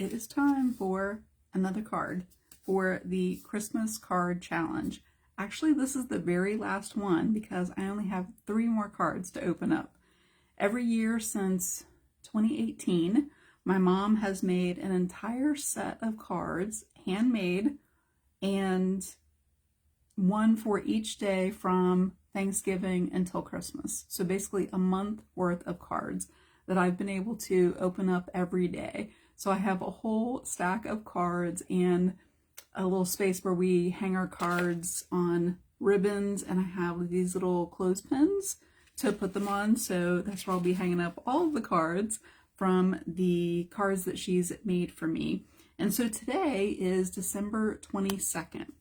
it is time for another card for the Christmas card challenge. Actually, this is the very last one because I only have 3 more cards to open up. Every year since 2018, my mom has made an entire set of cards, handmade, and one for each day from Thanksgiving until Christmas. So basically a month worth of cards that I've been able to open up every day. So I have a whole stack of cards and a little space where we hang our cards on ribbons, and I have these little clothespins to put them on. So that's where I'll be hanging up all of the cards from the cards that she's made for me. And so today is December 22nd.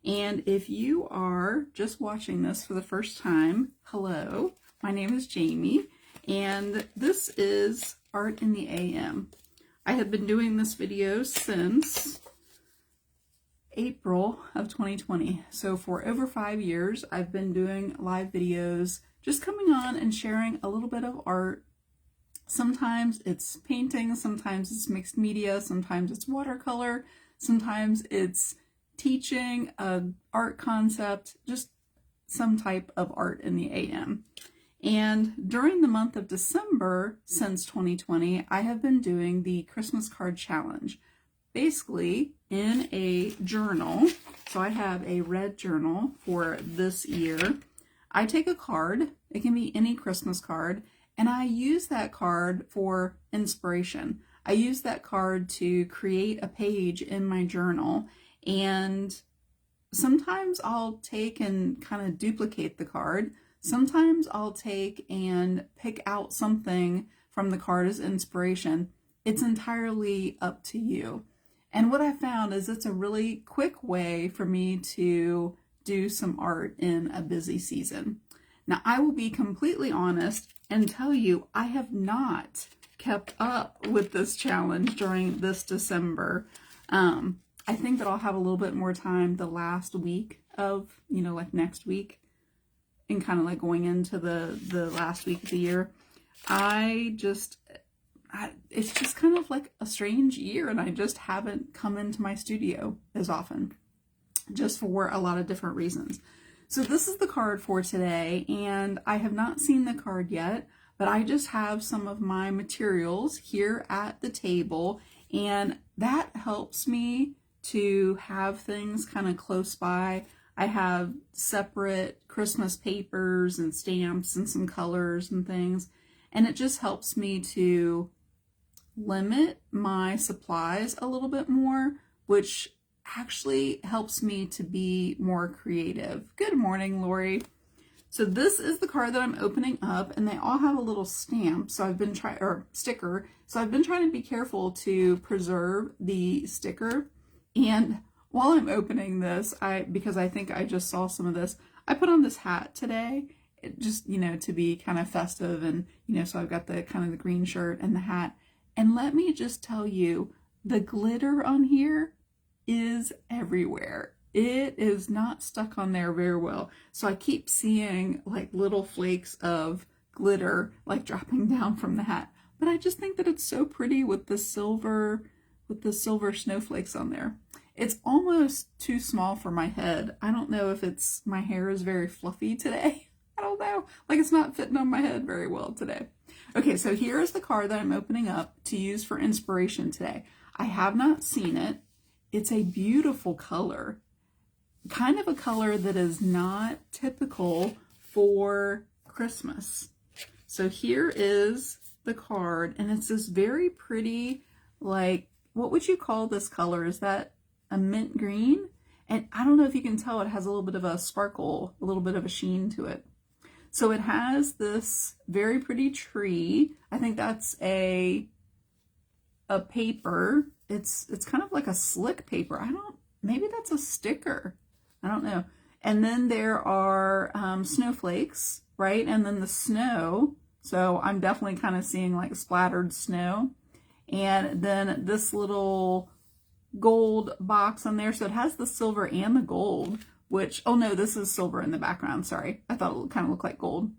And if you are just watching this for the first time, hello, my name is Jamie, and this is Art in the AM. I have been doing this video since April of 2020. So for over 5 years, I've been doing live videos, just coming on and sharing a little bit of art. Sometimes it's painting, sometimes it's mixed media, sometimes it's watercolor, sometimes it's teaching an art concept, just some type of art in the AM. And during the month of December, since 2020, I have been doing the Christmas card challenge. Basically, in a journal, so I have a red journal for this year, I take a card, it can be any Christmas card, and I use that card for inspiration. I use that card to create a page in my journal, and sometimes I'll take and kind of duplicate the card. Sometimes I'll take and pick out something from the card as inspiration. It's entirely up to you. And what I found is it's a really quick way for me to do some art in a busy season. Now, I will be completely honest and tell you I have not kept up with this challenge during this December. I think that I'll have a little bit more time the last week of, like next week, and kind of like going into the last week of the year. It's just kind of like a strange year, and I just haven't come into my studio as often, just for a lot of different reasons. So this is the card for today, and I have not seen the card yet, but I just have some of my materials here at the table, and that helps me to have things kind of close by. I have separate Christmas papers and stamps and some colors and things, and it just helps me to limit my supplies a little bit more, which actually helps me to be more creative. Good morning, Lori. So this is the card that I'm opening up, and they all have a little stamp. So I've been sticker. So I've been trying to be careful to preserve the sticker. And while I'm opening this, because I think I just saw some of this, I put on this hat today, just, to be kind of festive, and, so I've got the kind of the green shirt and the hat. And let me just tell you, the glitter on here is everywhere. It is not stuck on there very well. So I keep seeing like little flakes of glitter like dropping down from the hat. But I just think that it's so pretty with the silver snowflakes on there. It's almost too small for my head. I don't know if my hair is very fluffy today. I don't know. Like, it's not fitting on my head very well today. Okay, so here is the card that I'm opening up to use for inspiration today. I have not seen it. It's a beautiful color. Kind of a color that is not typical for Christmas. So here is the card, and it's this very pretty, like, what would you call this color? Is that a mint green? And I don't know if you can tell, it has a little bit of a sparkle, a little bit of a sheen to it. So it has this very pretty tree. I think that's a paper. It's kind of like a slick paper. Maybe that's a sticker. I don't know. And then there are snowflakes, right? And then the snow. So I'm definitely kind of seeing like splattered snow. And then this little gold box on there. So it has the silver and the gold, which, oh no, this is silver in the background. Sorry. I thought it kind of looked like gold.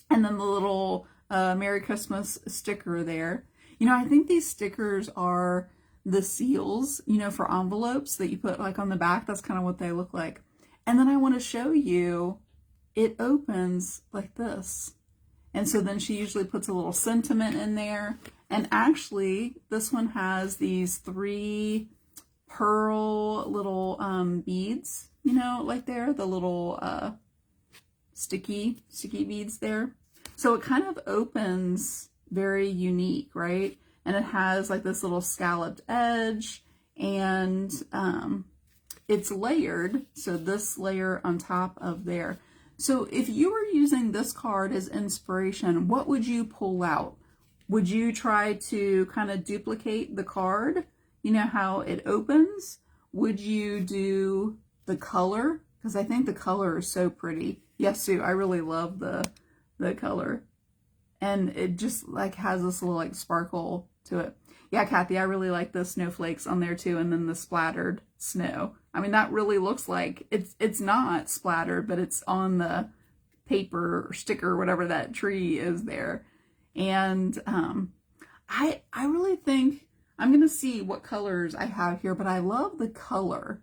And then the little Merry Christmas sticker there. I think these stickers are the seals, you know, for envelopes that you put like on the back. That's kind of what they look like. And then I want to show you, it opens like this. And so then she usually puts a little sentiment in there. And actually, this one has these 3 pearl little beads, you know, like there, the little sticky beads there. So it kind of opens very unique, right? And it has like this little scalloped edge, and it's layered. So this layer on top of there. So if you were using this card as inspiration, what would you pull out? Would you try to kind of duplicate the card? You know how it opens? Would you do the color? Because I think the color is so pretty. Yes, Sue, I really love the color. And it just like has this little like sparkle to it. Yeah, Kathy, I really like the snowflakes on there too, and then the splattered snow. I mean, that really looks like it's not splattered, but it's on the paper or sticker or whatever that tree is there. And I really think I'm gonna see what colors I have here, but I love the color,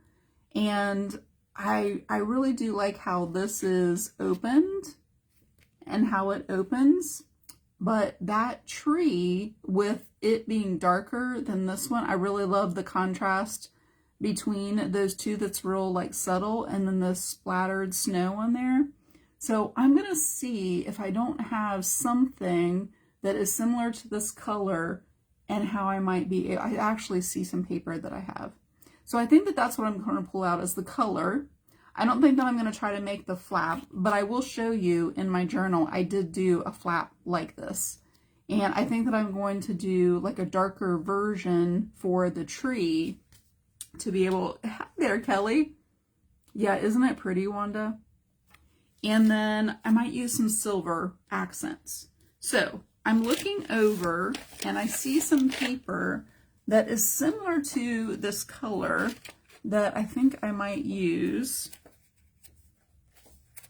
and I really do like how this is opened and how it opens. But that tree, with it being darker than this one, I really love the contrast between those two. That's real like subtle, and then the splattered snow on there. So I'm gonna see if I don't have something that is similar to this color, and how I might be. I actually see some paper that I have. So I think that that's what I'm going to pull out as the color. I don't think that I'm going to try to make the flap, but I will show you in my journal, I did do a flap like this. And I think that I'm going to do like a darker version for the tree to be able, hi there, Kelly. Yeah, isn't it pretty, Wanda? And then I might use some silver accents. So I'm looking over and I see some paper that is similar to this color that I think I might use.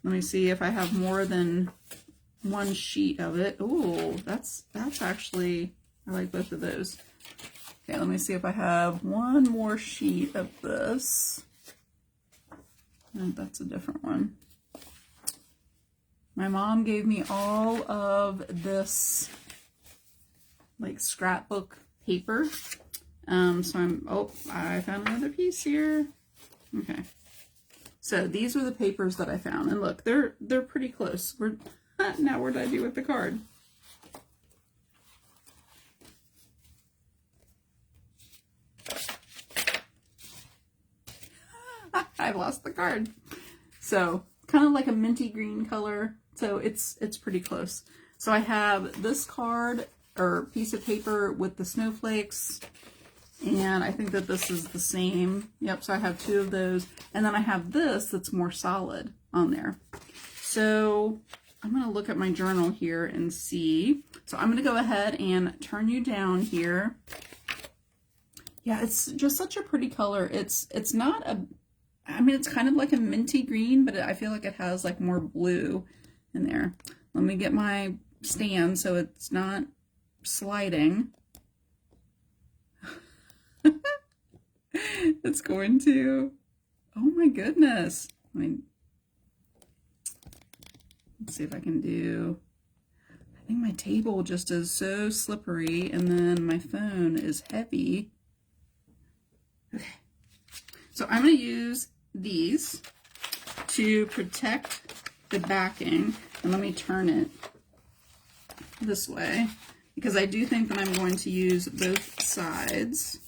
Let me see if I have more than one sheet of it. Oh, that's actually, I like both of those. Okay, let me see if I have one more sheet of this. Oh, that's a different one. My mom gave me all of this like scrapbook paper. So I found another piece here. Okay. So these are the papers that I found, and look, they're pretty close. Now what did I do with the card? I lost the card. So kind of like a minty green color. So it's pretty close. So I have this card or piece of paper with the snowflakes. And I think that this is the same. Yep, so I have 2 of those. And then I have this that's more solid on there. So I'm going to look at my journal here and see. So I'm going to go ahead and turn you down here. Yeah, it's just such a pretty color. It's not a, I mean, it's kind of like a minty green, but I feel like it has like more blue in there. Let me get my stand so it's not sliding. It's going to, oh my goodness. Let's see if I can do, I think my table just is so slippery, and then my phone is heavy. Okay, so I'm going to use these to protect the backing, and let me turn it this way, because I do think that I'm going to use both sides.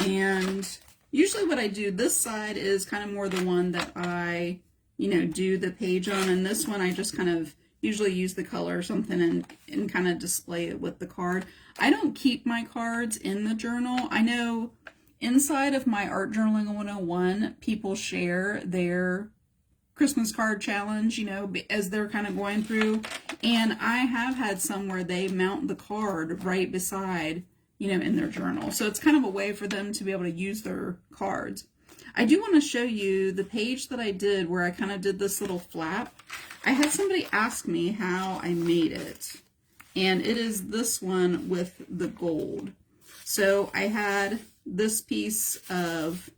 And usually what I do, this side is kind of more the one that I, do the page on, and this one I just kind of usually use the color or something and kind of display it with the card. I don't keep my cards in the journal. I know inside of my Art Journaling 101, people share their Christmas card challenge, as they're kind of going through, and I have had some where they mount the card right beside in their journal. So it's kind of a way for them to be able to use their cards. I do want to show you the page that I did where I kind of did this little flap. I had somebody ask me how I made it. and it is this one with the gold. So I had this piece of,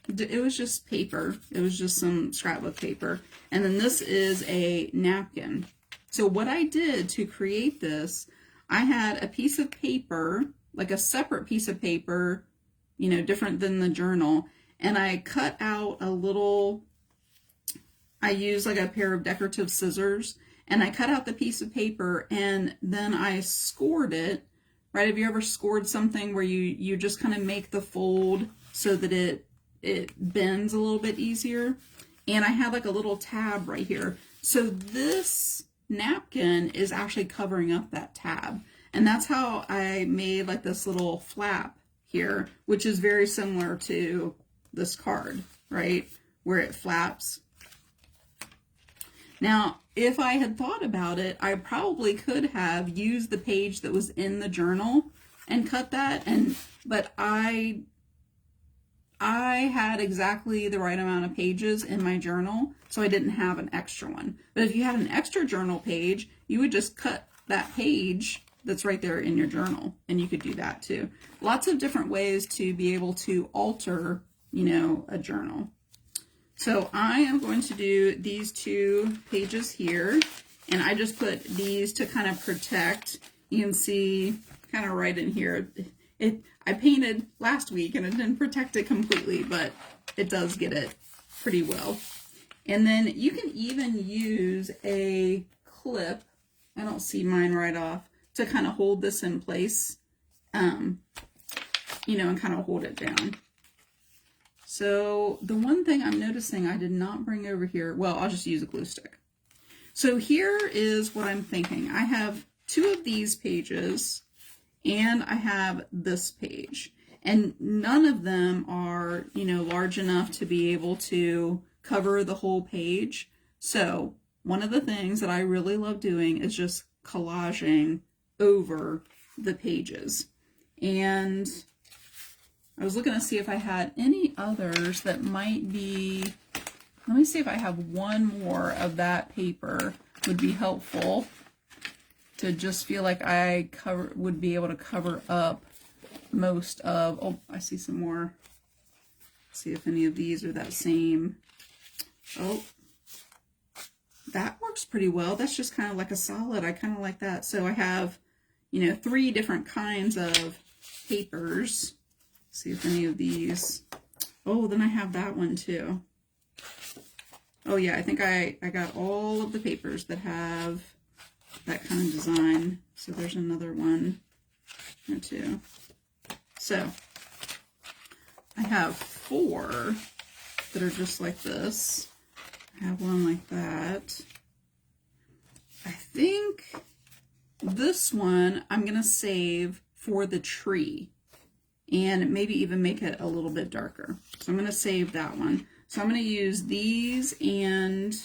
it was just paper. It was just some scrapbook paper. And then this is a napkin. So what I did to create this, I had a piece of paper, like a separate piece of paper, you know, different than the journal. And I cut out a little, I used like a pair of decorative scissors, and I cut out the piece of paper, and then I scored it, right? Have you ever scored something where you just kind of make the fold so that it bends a little bit easier? And I had like a little tab right here. So this napkin is actually covering up that tab. And that's how I made like this little flap here, which is very similar to this card, right? Where it flaps. Now, if I had thought about it, I probably could have used the page that was in the journal and cut that, but I had exactly the right amount of pages in my journal, so I didn't have an extra one. But if you had an extra journal page, you would just cut that page that's right there in your journal, and you could do that too. Lots of different ways to be able to alter, you know, a journal. So I am going to do these 2 pages here, and I just put these to kind of protect. You can see kind of right in here. I painted last week and it didn't protect it completely, but it does get it pretty well. And then you can even use a clip, I don't see mine right off, to kind of hold this in place, you know, and kind of hold it down. So the one thing I'm noticing I did not bring over here, well, I'll just use a glue stick. So here is what I'm thinking. I have 2 of these pages, and I have this page, and none of them are, you know, large enough to be able to cover the whole page. So one of the things that I really love doing is just collaging over the pages. And I was looking to see if I had any others that might be, let me see if I have one more of that paper would be helpful to just feel like I would be able to cover up most of, oh, I see some more. See if any of these are that same. Oh, that works pretty well. That's just kind of like a solid. I kind of like that. So I have, you know, 3 different kinds of papers. See if any of these, oh, then I have that one too. Oh yeah, I think I got all of the papers that have that kind of design. So there's another one or 2. So I have 4 that are just like this. I have one like that. I think this one I'm gonna save for the tree, and maybe even make it a little bit darker. So I'm going to save that one. So I'm going to use these, and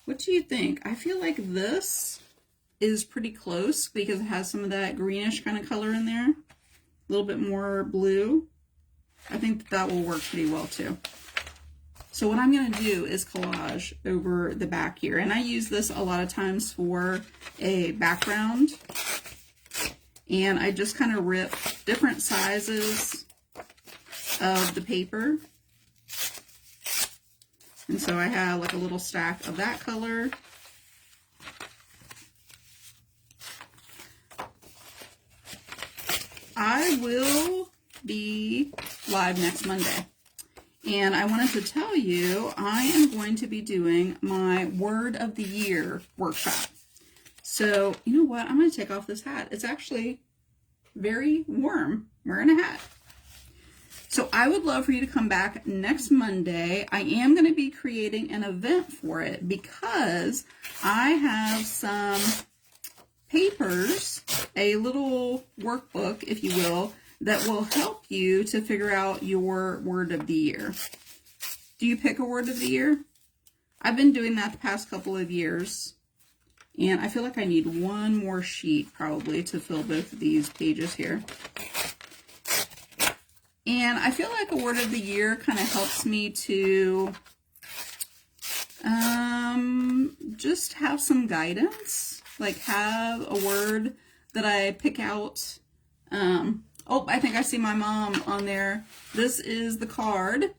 what do you think? I feel like this is pretty close because it has some of that greenish kind of color in there. A little bit more blue. I think that will work pretty well too. So what I'm going to do is collage over the back here. And I use this a lot of times for a background. And I just kind of rip different sizes of the paper. And so I have like a little stack of that color. I will be live next Monday. And I wanted to tell you, I am going to be doing my Word of the Year workshop. So, you know what? I'm going to take off this hat. It's actually very warm wearing a hat. So I would love for you to come back next Monday. I am going to be creating an event for it because I have some papers, a little workbook, if you will, that will help you to figure out your word of the year. Do you pick a word of the year? I've been doing that the past couple of years, and I feel like I need one more sheet probably to fill both of these pages here. And I feel like a word of the year kind of helps me to just have some guidance, like have a word that I pick out. Oh, I think I see my mom on there. This is the card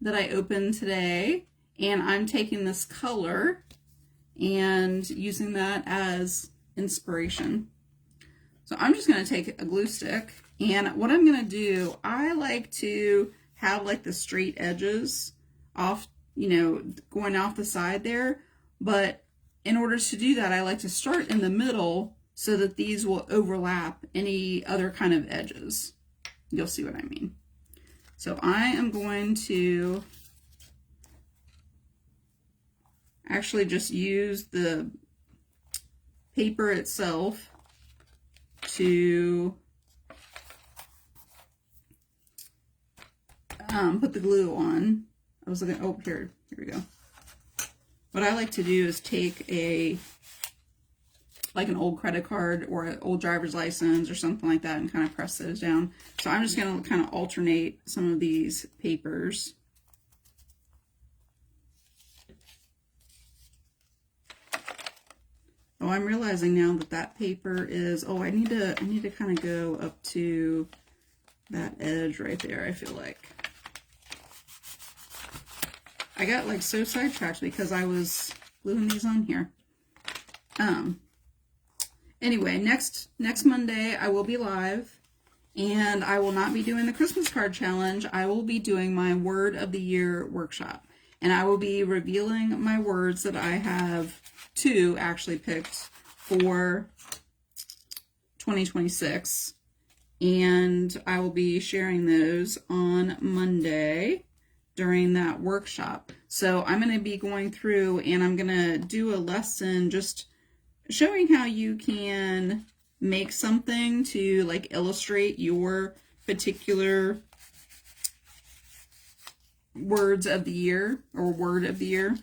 that I opened today, and I'm taking this color and using that as inspiration. So I'm just going to take a glue stick, and what I'm going to do, I like to have like the straight edges off, you know, going off the side there, but in order to do that, I like to start in the middle so that these will overlap any other kind of edges. You'll see what I mean. So I am going to actually just use the paper itself to put the glue on. I was looking, oh, here we go. What I like to do is take like an old credit card or an old driver's license or something like that and kind of press those down. So I'm just going to kind of alternate some of these papers. Oh, I'm realizing now that that paper is, oh, I need to kind of go up to that edge right there, I feel like. I got like so sidetracked because I was gluing these on here. Anyway, next Monday I will be live, and I will not be doing the Christmas card challenge. I will be doing my word of the year workshop, and I will be revealing my words that I have two actually picked for 2026, and I will be sharing those on Monday during that workshop. So I'm going to be going through and I'm going to do a lesson just showing how you can make something to like illustrate your particular words of the year or word of the year.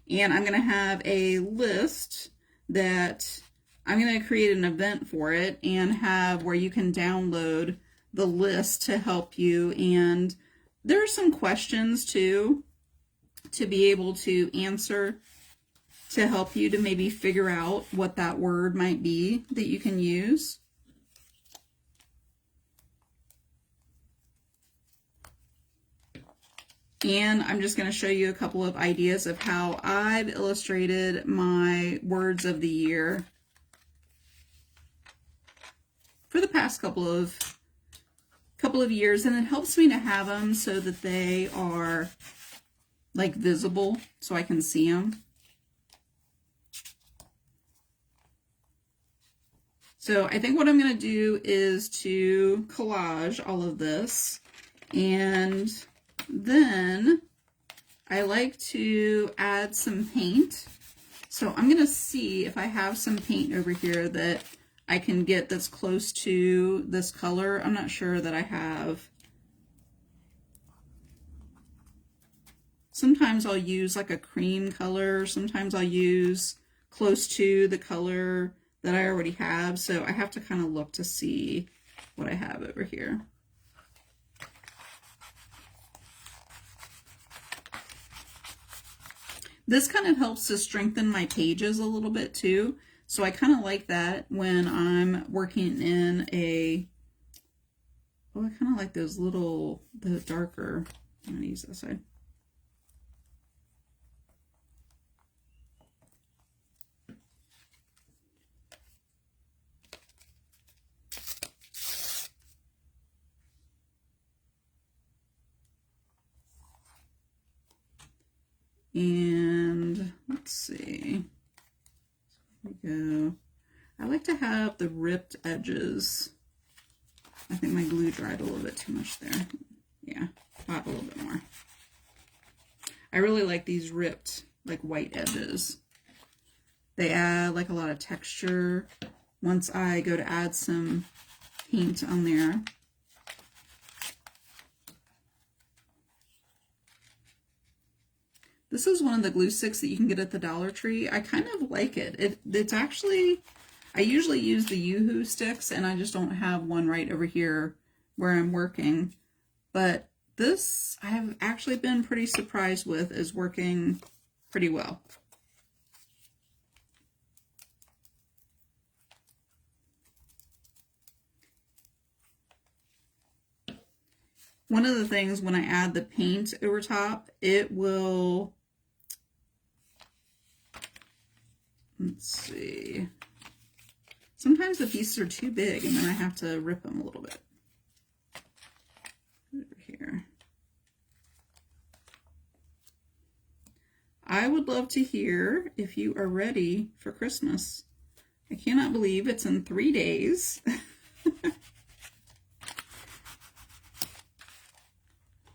And I'm going to have a list that I'm going to create an event for it and have where you can download the list to help you. And there are some questions too to be able to answer to help you to maybe figure out what that word might be that you can use. And I'm just going to show you a couple of ideas of how I've illustrated my words of the year for the past couple of years, and it helps me to have them so that they are like visible so I can see them. So I think what I'm going to do is to collage all of this, and then I like to add some paint. So I'm going to see if I have some paint over here that I can get that's close to this color. I'm not sure that I have. Sometimes I'll use like a cream color. Sometimes I'll use close to the color that I already have. So I have to kind of look to see what I have over here. This kind of helps to strengthen my pages a little bit too. So I kind of like that when I'm working in a, oh, I kind of like those little, the darker, I'm going to use this side. And let's see, here we go. I like to have the ripped edges. I think my glue dried a little bit too much there. Yeah, pop a little bit more. I really like these ripped, like white edges. They add like a lot of texture once I go to add some paint on there. This is one of the glue sticks that you can get at the Dollar Tree. I kind of like it. It's actually, I usually use the Yoo-Hoo sticks, and I just don't have one right over here where I'm working. But this, I have actually been pretty surprised with, is working pretty well. One of the things when I add the paint over top, it will, let's see, sometimes the pieces are too big and then I have to rip them a little bit. Over here. I would love to hear if you are ready for Christmas. I cannot believe it's in 3 days.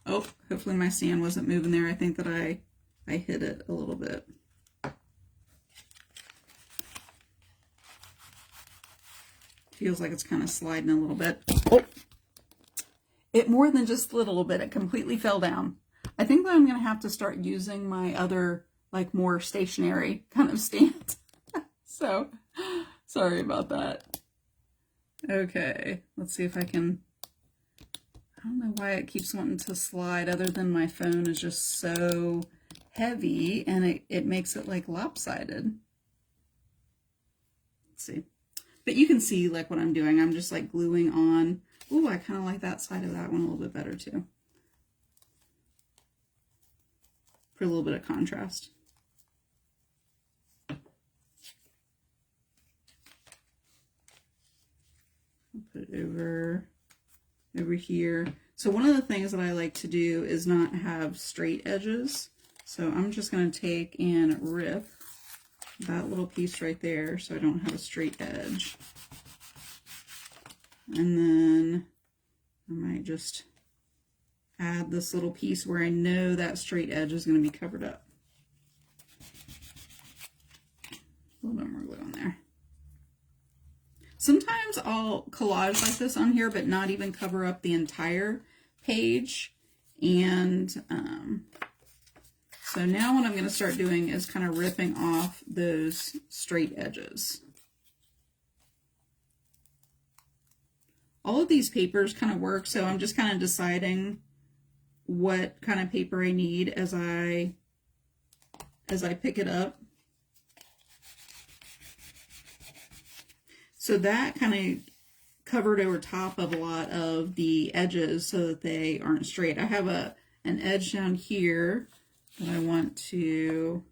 Oh, hopefully my stand wasn't moving there. I think that I hit it a little bit. Feels like it's kind of sliding a little bit. Oh, it more than just a little bit. It completely fell down. I think that I'm going to have to start using my other, like, more stationary kind of stand. So, sorry about that. Okay, let's see if I can... I don't know why it keeps wanting to slide other than my phone is just so heavy and it makes it like lopsided. Let's see. But you can see like what I'm doing. I'm just like gluing on. Ooh, I kind of like that side of that one a little bit better too. For a little bit of contrast. I'll put it over here. So one of the things that I like to do is not have straight edges. So I'm just going to take and rip that little piece right there so I don't have a straight edge. And then I might just add this little piece where I know that straight edge is going to be covered up. A little bit more glue on there. Sometimes I'll collage like this on here, but not even cover up the entire page. And so now what I'm going to start doing is kind of ripping off those straight edges. All of these papers kind of work, so I'm just kind of deciding what kind of paper I need as I pick it up. So that kind of covered over top of a lot of the edges so that they aren't straight. I have an edge down here that I want to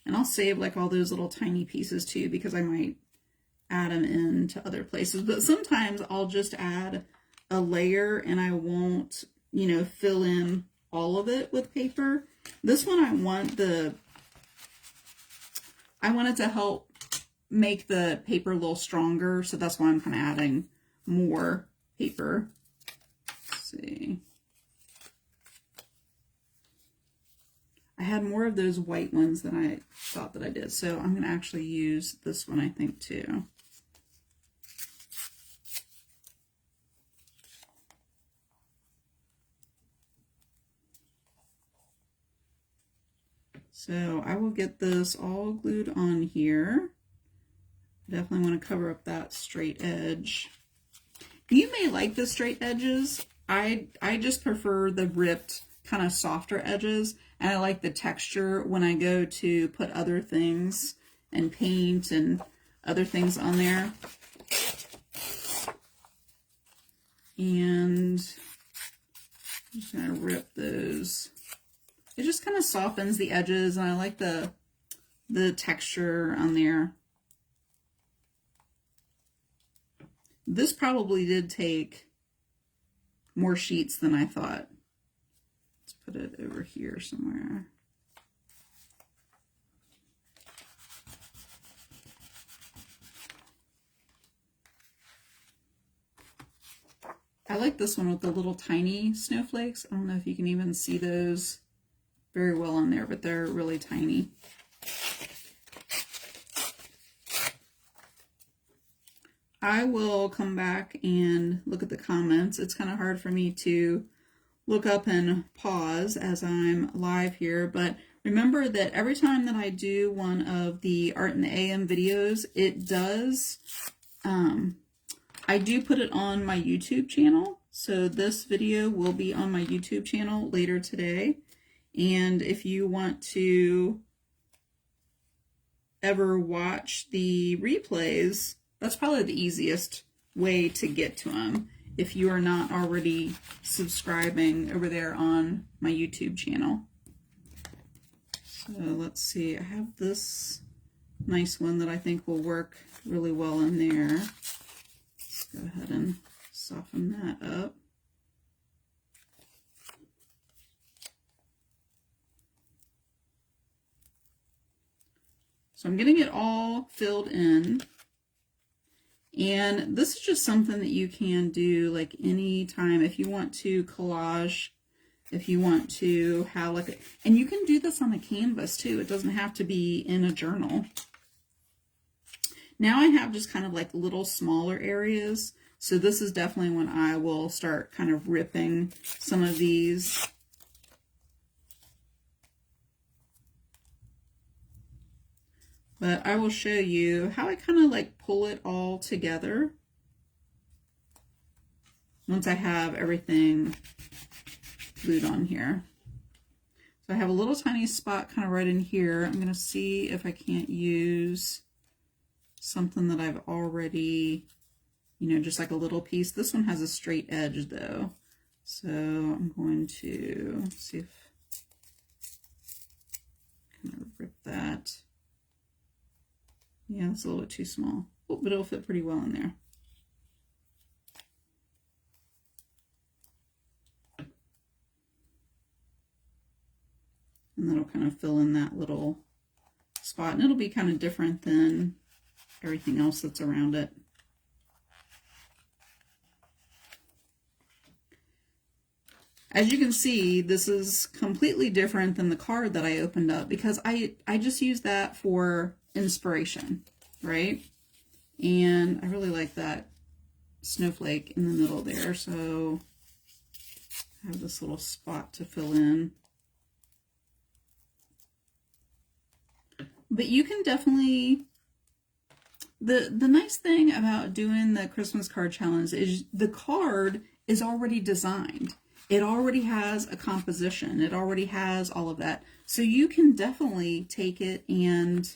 and I'll save like all those little tiny pieces too because I might add them into other places. But sometimes I'll just add a layer and I won't, you know, fill in all of it with paper. This one I want it to help make the paper a little stronger, so that's why I'm kind of adding more paper. Let's see. I had more of those white ones than I thought that I did, so I'm going to actually use this one, I think, too. So I will get this all glued on here. Definitely want to cover up that straight edge. You may like the straight edges. I just prefer the ripped kind of softer edges, and I like the texture when I go to put other things and paint and other things on there. And I'm just going to rip those. It just kind of softens the edges, and I like the texture on there. This probably did take more sheets than I thought. Let's put it over here somewhere. I like this one with the little tiny snowflakes. I don't know if you can even see those very well on there, but they're really tiny. I will come back and look at the comments. It's kind of hard for me to look up and pause as I'm live here, but remember that every time that I do one of the Art in the AM videos, it does, I do put it on my YouTube channel. So this video will be on my YouTube channel later today. And if you want to ever watch the replays, that's probably the easiest way to get to them if you are not already subscribing over there on my YouTube channel. So let's see, I have this nice one that I think will work really well in there. Let's go ahead and soften that up. So I'm getting it all filled in. And this is just something that you can do like any time if you want to collage, if you want to have like a, and you can do this on a canvas too. It doesn't have to be in a journal. Now I have just kind of like little smaller areas. So this is definitely when I will start kind of ripping some of these. But I will show you how I kind of like pull it all together once I have everything glued on here. So I have a little tiny spot kind of right in here. I'm going to see if I can't use something that I've already, you know, just like a little piece. This one has a straight edge though. So I'm going to see if I kind of rip that. Yeah, it's a little bit too small. Oh, but it'll fit pretty well in there. And that'll kind of fill in that little spot. And it'll be kind of different than everything else that's around it. As you can see, this is completely different than the card that I opened up because I just use that for inspiration, right? And I really like that snowflake in the middle there, so I have this little spot to fill in. But you can definitely, the nice thing about doing the Christmas card challenge is the card is already designed. It already has a composition. It already has all of that. So you can definitely take it and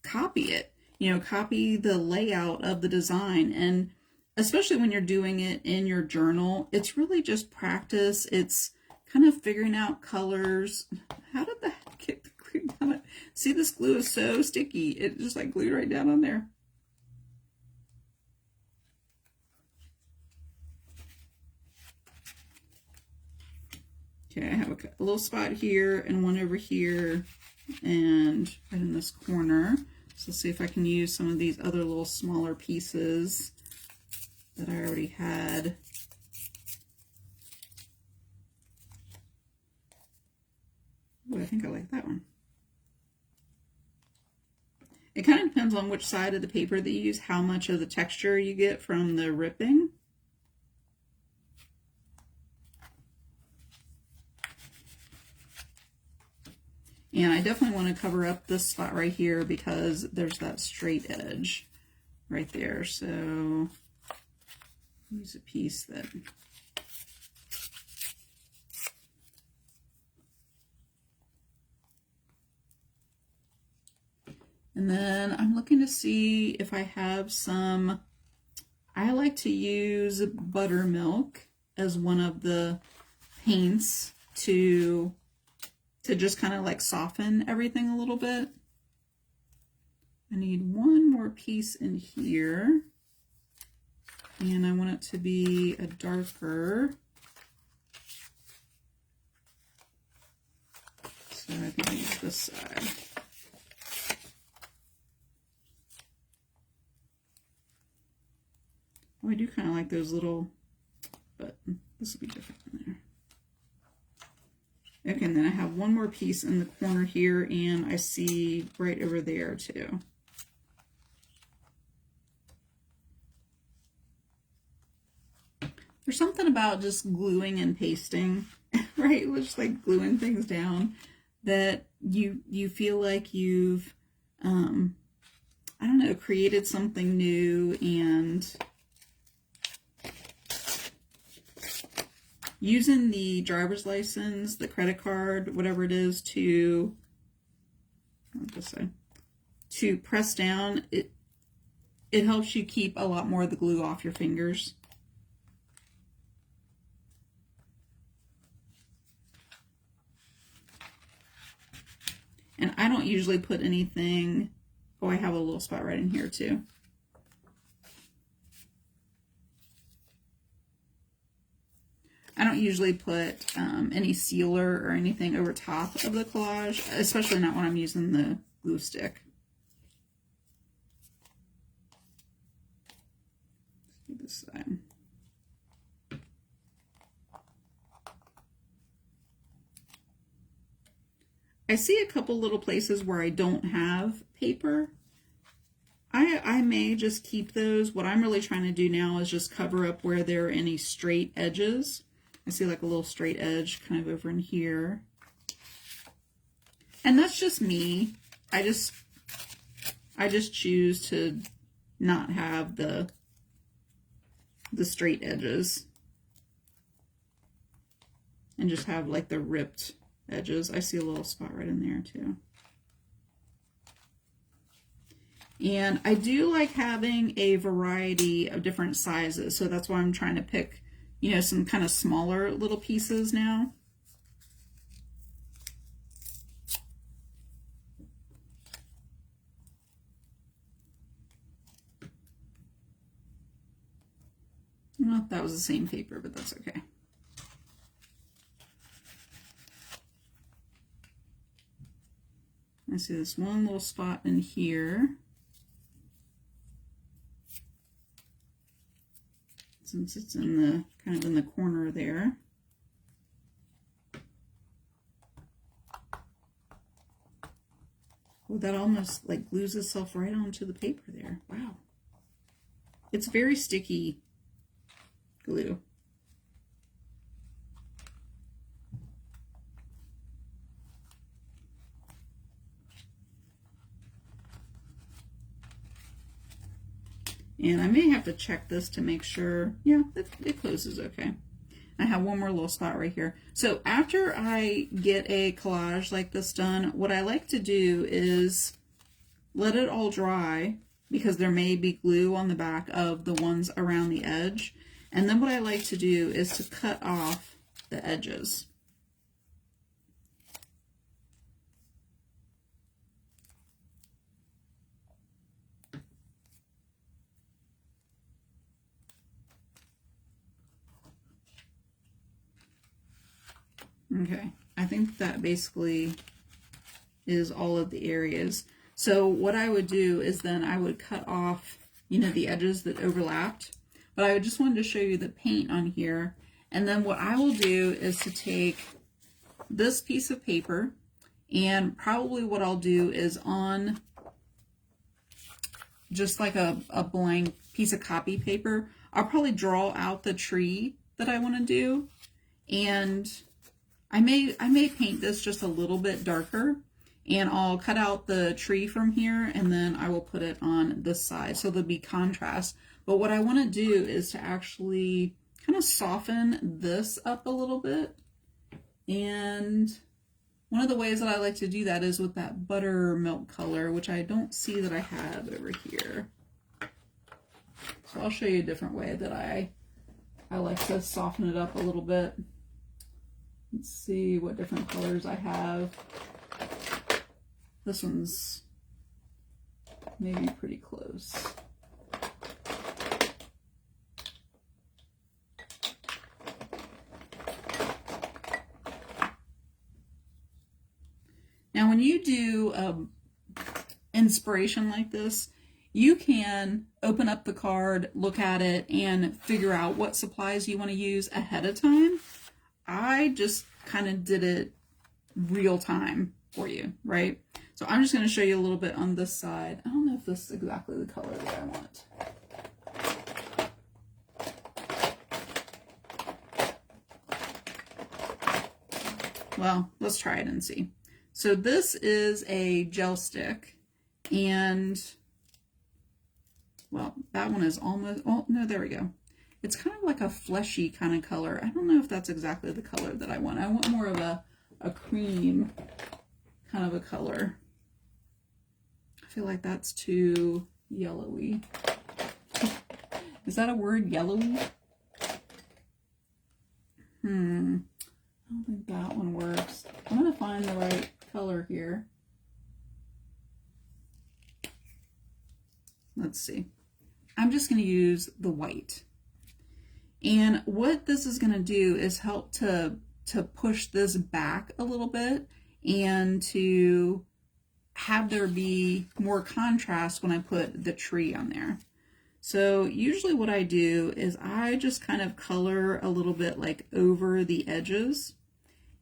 copy it, you know, copy the layout of the design. And especially when you're doing it in your journal, it's really just practice. It's kind of figuring out colors. How did that get glued down? See, this glue is so sticky. It just like glued right down on there. Okay, I have a little spot here and one over here and right in this corner. So let's see if I can use some of these other little smaller pieces that I already had. Ooh, I think I like that one. It kind of depends on which side of the paper that you use, how much of the texture you get from the ripping. And I definitely want to cover up this spot right here because there's that straight edge right there. So use a piece that and then I'm looking to see if I have some, I like to use buttermilk as one of the paints to just kind of like soften everything a little bit. I need one more piece in here. And I want it to be a darker. So I can use this side. Oh, I do kind of like those little, but this will be different in there. Okay, and then I have one more piece in the corner here, and I see right over there too. There's something about just gluing and pasting, right? Just like gluing things down that you feel like you've, I don't know, created something new. And using the driver's license, the credit card, whatever it is, to this side, to press down, it helps you keep a lot more of the glue off your fingers. And I don't usually put anything, oh, I have a little spot right in here too. I don't usually put any sealer or anything over top of the collage, especially not when I'm using the glue stick. Let's do this side. I see a couple little places where I don't have paper. I may just keep those. What I'm really trying to do now is just cover up where there are any straight edges. I see like a little straight edge kind of over in here. And that's just me. I just choose to not have the straight edges and just have like the ripped edges. I see a little spot right in there too. And I do like having a variety of different sizes, so that's why I'm trying to pick, you know, some kind of smaller little pieces now. I don't know if that was the same paper, but that's okay. I see this one little spot in here. Since it's in the kind of in the corner there. Oh, that almost like glues itself right onto the paper there. Wow. It's very sticky glue. And I may have to check this to make sure, yeah, it closes okay. I have one more little spot right here. So after I get a collage like this done, what I like to do is let it all dry, because there may be glue on the back of the ones around the edge. And then what I like to do is to cut off the edges. Okay, I think that basically is all of the areas. So what I would do is then I would cut off, you know, the edges that overlapped, but I just wanted to show you the paint on here. And then what I will do is to take this piece of paper, and probably what I'll do is on just like a blank piece of copy paper, I'll probably draw out the tree that I want to do. And I may paint this just a little bit darker, and I'll cut out the tree from here, and then I will put it on this side, so there'll be contrast. But what I want to do is to actually kind of soften this up a little bit. And one of the ways that I like to do that is with that buttermilk color, which I don't see that I have over here. So I'll show you a different way that I like to soften it up a little bit. Let's see what different colors I have. This one's maybe pretty close. Now, when you do inspiration like this, you can open up the card, look at it, and figure out what supplies you want to use ahead of time. I just kind of did it real time for you, right? So I'm just going to show you a little bit on this side. I don't know if this is exactly the color that I want. Well, let's try it and see. So this is a gel stick, and well, that one is almost, oh no, there we go. It's kind of like a fleshy kind of color. I don't know if that's exactly the color that I want. I want more of a cream kind of a color. feel like that's too yellowy. Is that a word, yellowy? I don't think that one works. I'm going to find the right color here. Let's see. I'm just going to use the white. And what this is going to do is help to push this back a little bit and to have there be more contrast when I put the tree on there. So usually what I do is I just kind of color a little bit like over the edges,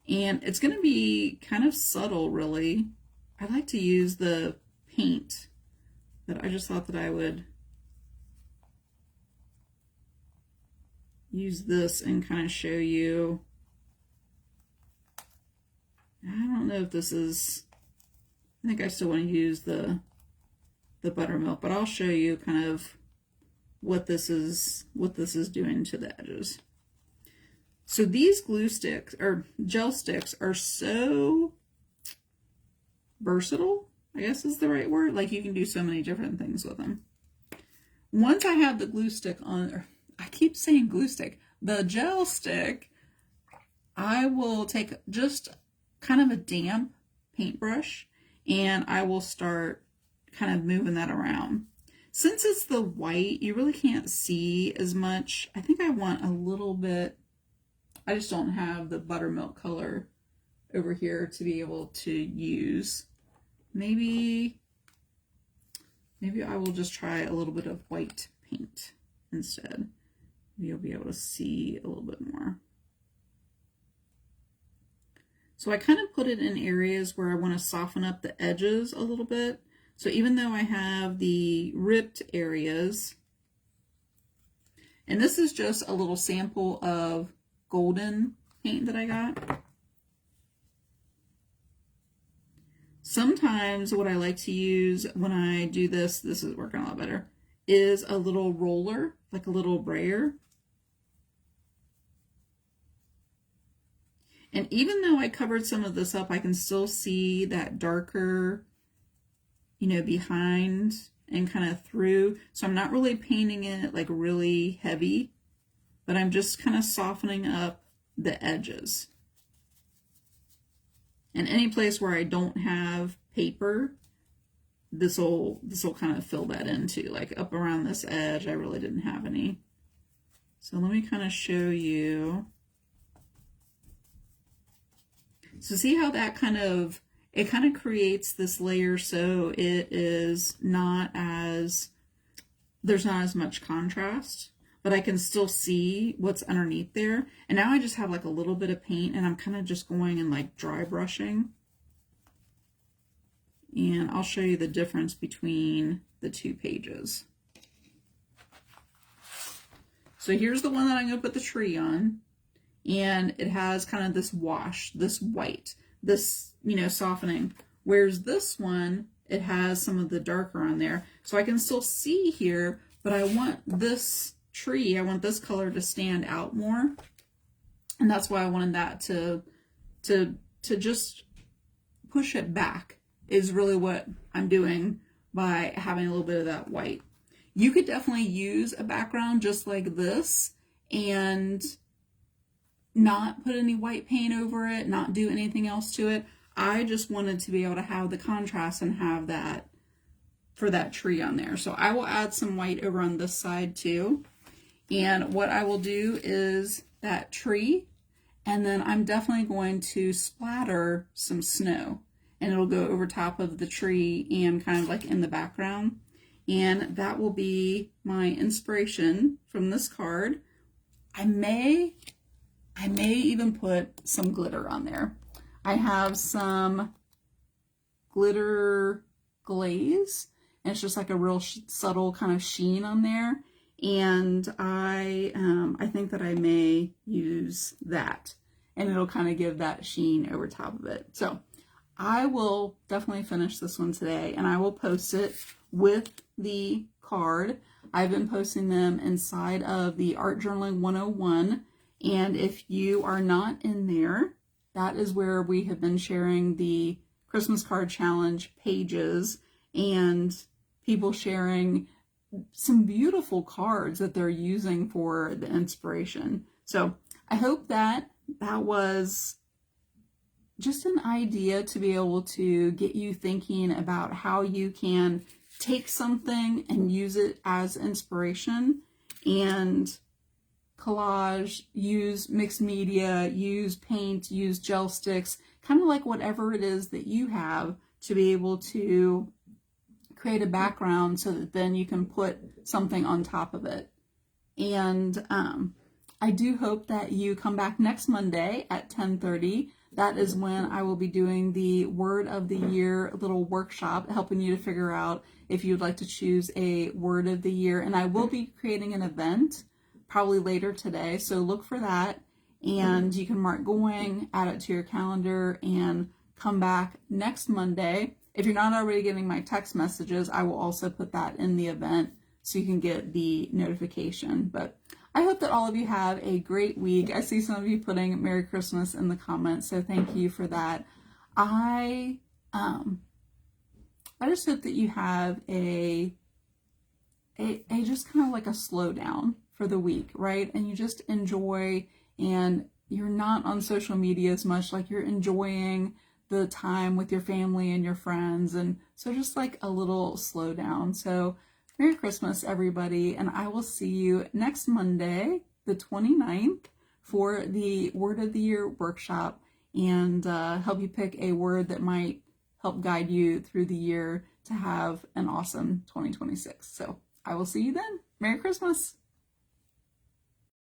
and it's going to be kind of subtle really. I like to use the paint, but I just thought that I would use this and kind of show you. I don't know if this is, I think I still want to use the buttermilk, but I'll show you kind of what this is doing to the edges. So these glue sticks or gel sticks are so versatile, I guess is the right word. Like you can do so many different things with them. Once I have the glue stick on, or I keep saying glue stick, the gel stick, I will take just kind of a damp paintbrush and I will start kind of moving that around. Since it's the white, you really can't see as much. I think I want a little bit, I just don't have the buttermilk color over here to be able to use. Maybe I will just try a little bit of white paint instead. You'll be able to see a little bit more. So I kind of put it in areas where I want to soften up the edges a little bit. So even though I have the ripped areas, and this is just a little sample of golden paint that I got. Sometimes what I like to use when I do this is working a lot better, is a little roller, like a little brayer. And even though I covered some of this up, I can still see that darker, you know, behind and kind of through. So I'm not really painting it like really heavy, but I'm just kind of softening up the edges. And any place where I don't have paper, this will kind of fill that in too. Like up around this edge, I really didn't have any. So let me kind of show you. So see how that kind of creates this layer so it is not as, there's not as much contrast, but I can still see what's underneath there. And now I just have like a little bit of paint and I'm kind of just going and like dry brushing. And I'll show you the difference between the two pages. So here's the one that I'm going to put the tree on. And it has kind of this wash, this white, this, you know, softening. Whereas this one, it has some of the darker on there. So I can still see here, but I want this tree, I want this color to stand out more. And that's why I wanted that to just push it back is really what I'm doing by having a little bit of that white. You could definitely use a background just like this and not put any white paint over it, not do anything else to it. I just wanted to be able to have the contrast and have that for that tree on there. So I will add some white over on this side too. And what I will do is that tree, and then I'm definitely going to splatter some snow, and it'll go over top of the tree and kind of like in the background. And that will be my inspiration from this card. I may even put some glitter on there. I have some glitter glaze, and it's just like a real subtle kind of sheen on there. And I think that I may use that, and it'll kind of give that sheen over top of it. So I will definitely finish this one today, and I will post it with the card. I've been posting them inside of the Art Journaling 101. And if you are not in there, that is where we have been sharing the Christmas card challenge pages. and people sharing some beautiful cards that they're using for the inspiration. So I hope that was just an idea to be able to get you thinking about how you can take something and use it as inspiration, and collage, use mixed media, use paint, use gel sticks, kind of like whatever it is that you have to be able to create a background so that then you can put something on top of it. And I do hope that you come back next Monday at 10:30. That is when I will be doing the Word of the Year little workshop, helping you to figure out if you'd like to choose a Word of the Year. And I will be creating an event probably later today, so look for that. And you can mark going, add it to your calendar, and come back next Monday. If you're not already getting my text messages, I will also put that in the event so you can get the notification. But I hope that all of you have a great week. I see some of you putting Merry Christmas in the comments, so thank you for that. I just hope that you have a just kind of like a slowdown for the week, right? And you just enjoy, and you're not on social media as much, like you're enjoying the time with your family and your friends, and so just like a little slowdown. So Merry Christmas, everybody, and I will see you next Monday, the 29th, for the Word of the Year workshop, and help you pick a word that might help guide you through the year to have an awesome 2026. So I will see you then. Merry Christmas.